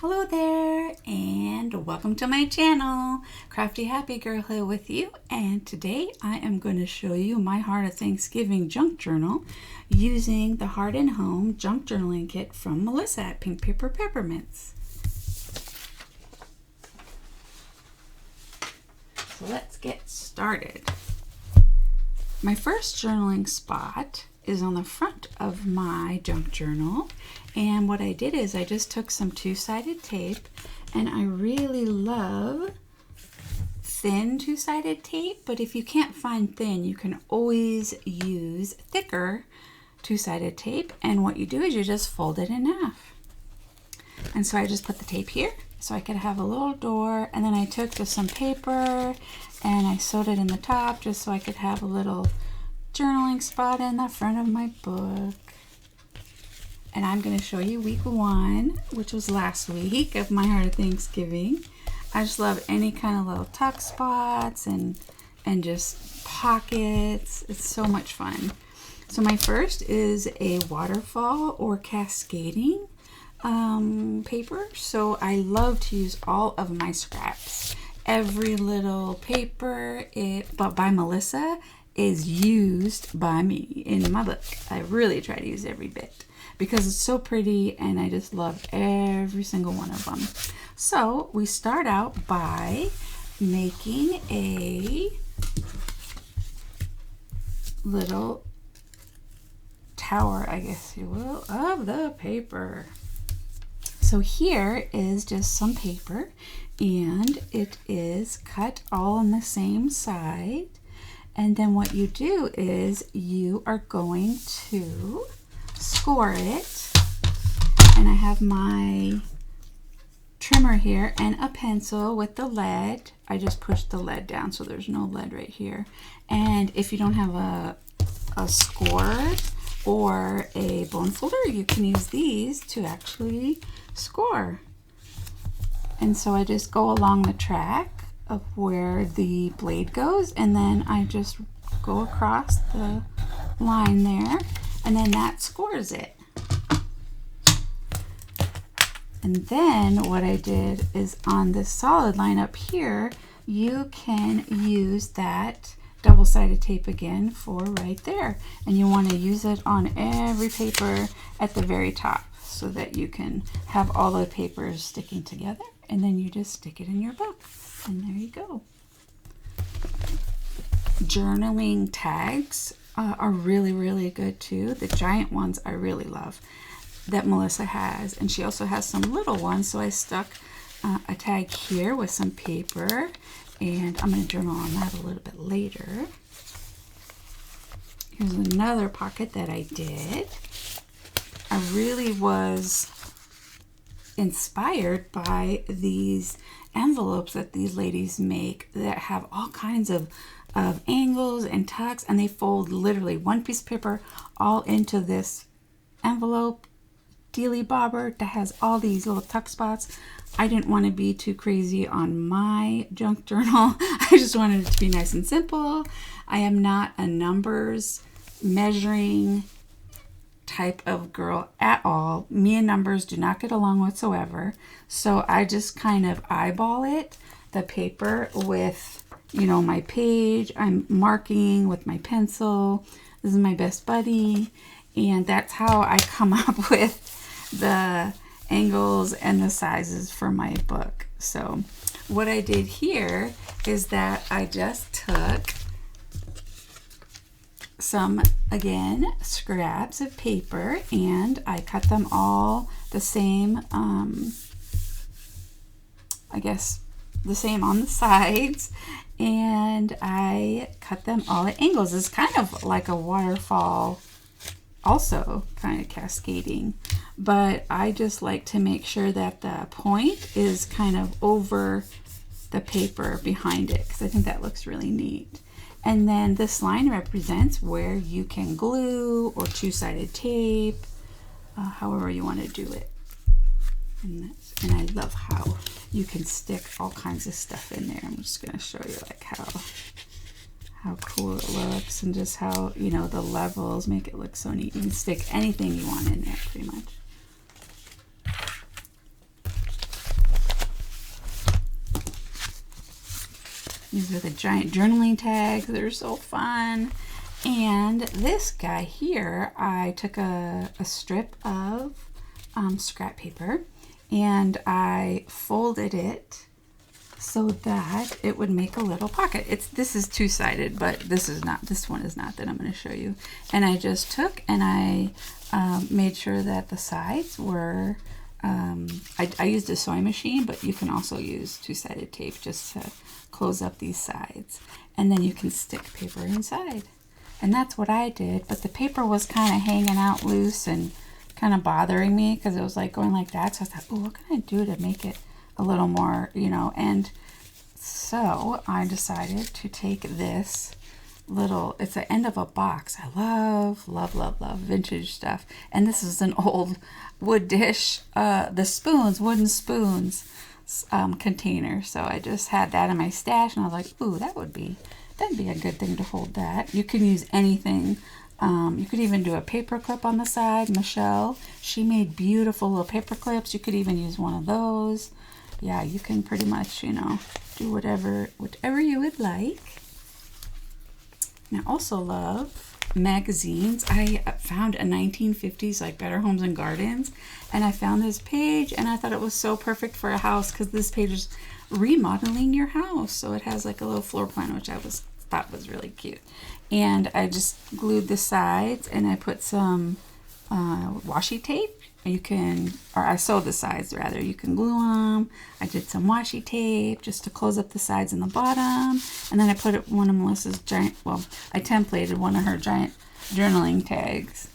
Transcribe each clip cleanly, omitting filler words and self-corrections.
Hello there and welcome to my channel. Crafty Happy Girl here with you, and today I am going to show you my Heart of Thanksgiving junk journal using the Heart and Home junk journaling kit from Melissa at Pink Paper Peppermints. So let's get started. My first journaling spot is on the front of my junk journal, and what I did is I just took some two-sided tape, and I really love thin two-sided tape, but if you can't find thin, you can always use thicker two-sided tape, and what you do is you just fold it in half. And so I just put the tape here so I could have a little door, and then I took just some paper and I sewed it in the top just so I could have a little journaling spot in the front of my book. And I'm going to show you week 1, which was last week of my Heart of Thanksgiving. I just love any kind of little tuck spots and just pockets. It's so much fun. So my first is a waterfall or cascading paper. So I love to use all of my scraps. Every little paper but by Melissa is used by me in my book. I really try to use every bit because it's so pretty and I just love every single one of them. So we start out by making a little tower, I guess you will, of the paper. So here is just some paper and it is cut all on the same side. And then what you do is you are going to score it. And I have my trimmer here and a pencil with the lead. I just pushed the lead down so there's no lead right here. And if you don't have a score or a bone folder, you can use these to actually score. And so I just go along the track of where the blade goes, and then I just go across the line there, and then that scores it. And then what I did is on this solid line up here, you can use that double-sided tape again for right there, and you want to use it on every paper at the very top so that you can have all the papers sticking together, and then you just stick it in your book. And there you go. Journaling tags are really good too. The giant ones I really love that Melissa has, and she also has some little ones, so I stuck a tag here with some paper, and I'm going to journal on that a little bit later. Here's another pocket that I did. I really was inspired by these envelopes that these ladies make that have all kinds of angles and tucks, and they fold literally one piece of paper all into this envelope dealy bobber that has all these little tuck spots. I didn't want to be too crazy on my junk journal. I just wanted it to be nice and simple. I am not a numbers measuring type of girl at all. Me and numbers do not get along whatsoever. So I just kind of eyeball it, the paper with, you know, my page. I'm marking with my pencil. This is my best buddy. And that's how I come up with the angles and the sizes for my book. So what I did here is that I just took some, again, scraps of paper, and I cut them all the same, I guess the same on the sides, and I cut them all at angles. It's kind of like a waterfall, also kind of cascading, but I just like to make sure that the point is kind of over the paper behind it, because I think that looks really neat. And then this line represents where you can glue or two-sided tape, however you want to do it. And I love how you can stick all kinds of stuff in there. I'm just going to show you like how cool it looks, and just how, you know, the levels make it look so neat. You can stick anything you want in there pretty much. These are the giant journaling tags. They're so fun. And this guy here, I took a strip of scrap paper and I folded it so that it would make a little pocket. This is two-sided, but this one is not that I'm going to show you. And I just took and I made sure that the sides were, I used a sewing machine, but you can also use two-sided tape just to close up these sides. And then you can stick paper inside. And that's what I did, but the paper was kind of hanging out loose and kind of bothering me because it was like going like that. So I thought, oh, what can I do to make it a little more, you know? And so I decided to take this little, it's the end of a box. I love, love, love, love vintage stuff. And this is an old wood dish, the spoons, wooden spoons container. So I just had that in my stash and I was like, ooh, that'd be a good thing to hold that. You can use anything. You could even do a paper clip on the side. Michelle, she made beautiful little paper clips. You could even use one of those. Yeah, you can pretty much, you know, do whatever you would like. And I also love magazines. I found a 1950s like Better Homes and Gardens, and I found this page and I thought it was so perfect for a house because this page is remodeling your house. So it has like a little floor plan, which I thought was really cute. And I just glued the sides and I put some washi tape. I sewed the sides rather. You can glue them. I did some washi tape just to close up the sides and the bottom. And then I put one of Melissa's I templated one of her giant journaling tags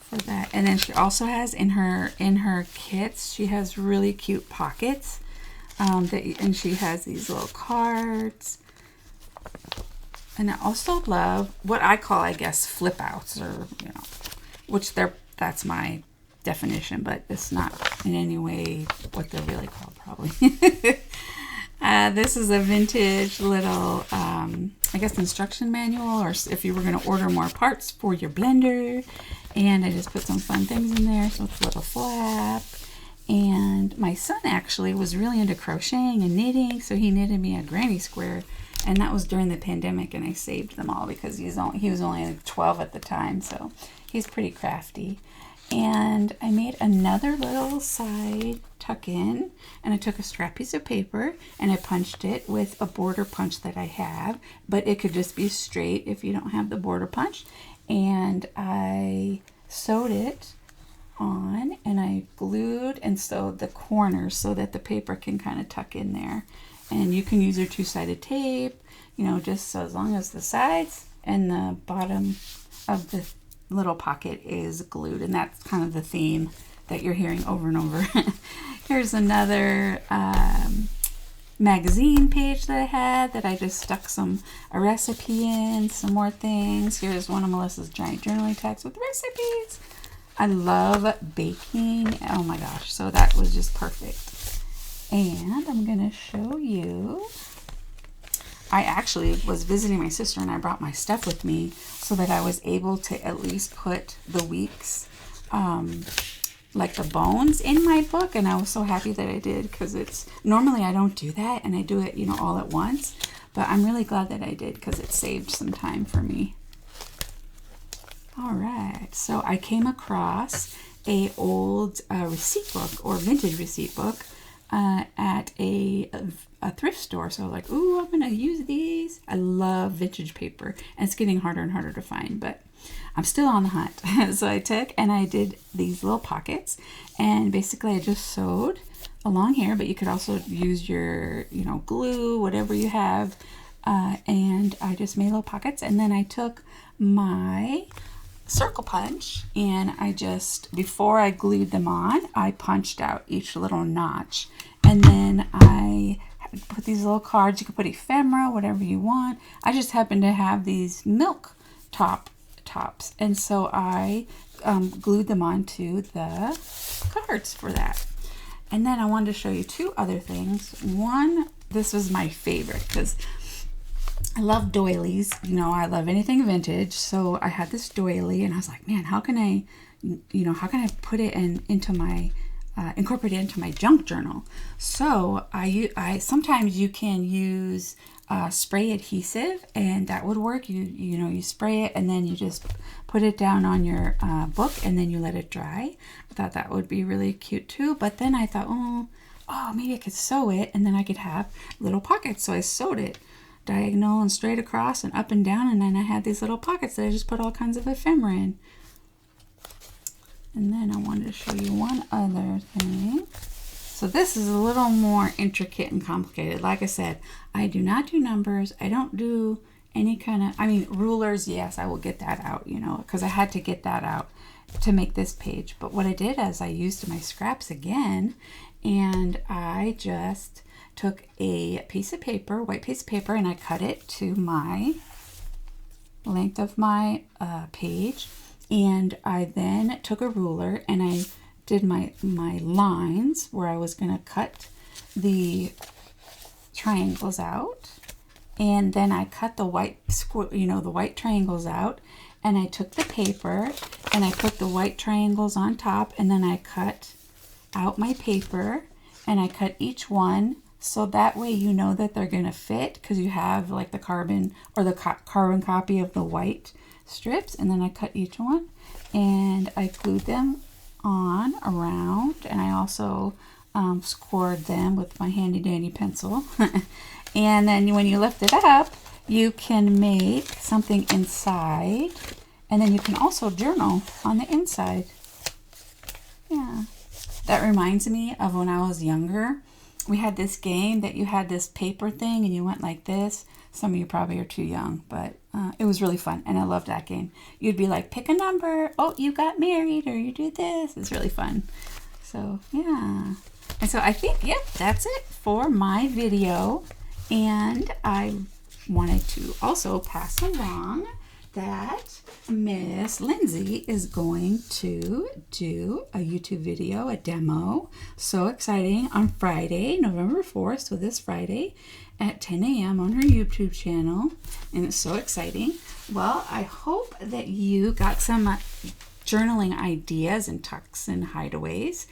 for that. And then she also has in her kits, she has really cute pockets. And she has these little cards. And I also love what I call, I guess, flip outs, or, you know, that's my definition, but it's not in any way what they're really called, probably. This is a vintage little, I guess, instruction manual, or if you were going to order more parts for your blender. And I just put some fun things in there. So it's a little flap. And my son actually was really into crocheting and knitting, so he knitted me a granny square. And that was during the pandemic, and I saved them all because he was only like 12 at the time, so he's pretty crafty. And I made another little side tuck-in, and I took a scrap piece of paper and I punched it with a border punch that I have, but it could just be straight if you don't have the border punch. And I sewed it on, and I glued and sewed the corners so that the paper can kind of tuck in there. And you can use your two-sided tape, you know, just so as long as the sides and the bottom of the little pocket is glued. And that's kind of the theme that you're hearing over and over. Here's another magazine page that I had that I just stuck a recipe in, some more things. Here's one of Melissa's giant journaling tags with recipes. I love baking. Oh my gosh, so that was just perfect. And I'm going to show you, I actually was visiting my sister and I brought my stuff with me so that I was able to at least put the weeks, like the bones in my book. And I was so happy that I did, because normally I don't do that and I do it, you know, all at once. But I'm really glad that I did because it saved some time for me. All right, so I came across a old receipt book, or vintage receipt book, at a thrift store. So I was like, ooh, I'm gonna use these. I love vintage paper, and it's getting harder and harder to find, but I'm still on the hunt. So I took and I did these little pockets, and basically I just sewed along here, but you could also use your, you know, glue, whatever you have, and I just made little pockets. And then I took my circle punch and I just, before I glued them on, I punched out each little notch, and then I put these little cards. You can put ephemera, whatever you want. I just happen to have these milk tops, and so I glued them onto the cards for that. And then I wanted to show you two other things. One, this was my favorite because I love doilies. You know, I love anything vintage. So I had this doily and I was like, man, how can I put it into my incorporate it into my junk journal. So I sometimes you can use spray adhesive, and that would work. You spray it and then you just put it down on your book and then you let it dry. I thought that would be really cute too. But then I thought, oh, maybe I could sew it and then I could have little pockets. So I sewed it diagonal and straight across and up and down, and then I had these little pockets that I just put all kinds of ephemera in. And then I wanted to show you one other thing. So this is a little more intricate and complicated. Like I said, I do not do numbers. I don't do any kind of, rulers, yes, I will get that out, because I had to get that out to make this page. But what I did is I used my scraps again, and I just took a piece of paper, white piece of paper, and I cut it to my length of my page. And I then took a ruler and I did my lines where I was going to cut the triangles out. And then I cut the white the white triangles out, and I took the paper and I put the white triangles on top, and then I cut out my paper and I cut each one, so that way you know that they're going to fit, because you have like the carbon or the carbon copy of the white strips. And then I cut each one and I glued them on around, and I also scored them with my handy dandy pencil. And then when you lift it up, you can make something inside, and then you can also journal on the inside. Yeah, that reminds me of when I was younger. We had this game that you had this paper thing and you went like this. Some of you probably are too young, but it was really fun, and I loved that game. You'd be like, pick a number. Oh, you got married, or you do this. It's really fun. So yeah. And so I think, yep, that's it for my video. And I wanted to also pass along that Miss Lindsay is going to do a YouTube video, a demo. So exciting, on Friday, November 4th, so this Friday at 10 a.m. on her YouTube channel. And it's so exciting. Well, I hope that you got some journaling ideas and tucks and hideaways.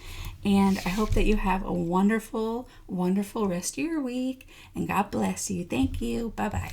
And I hope that you have a wonderful, wonderful rest of your week. And God bless you. Thank you. Bye-bye.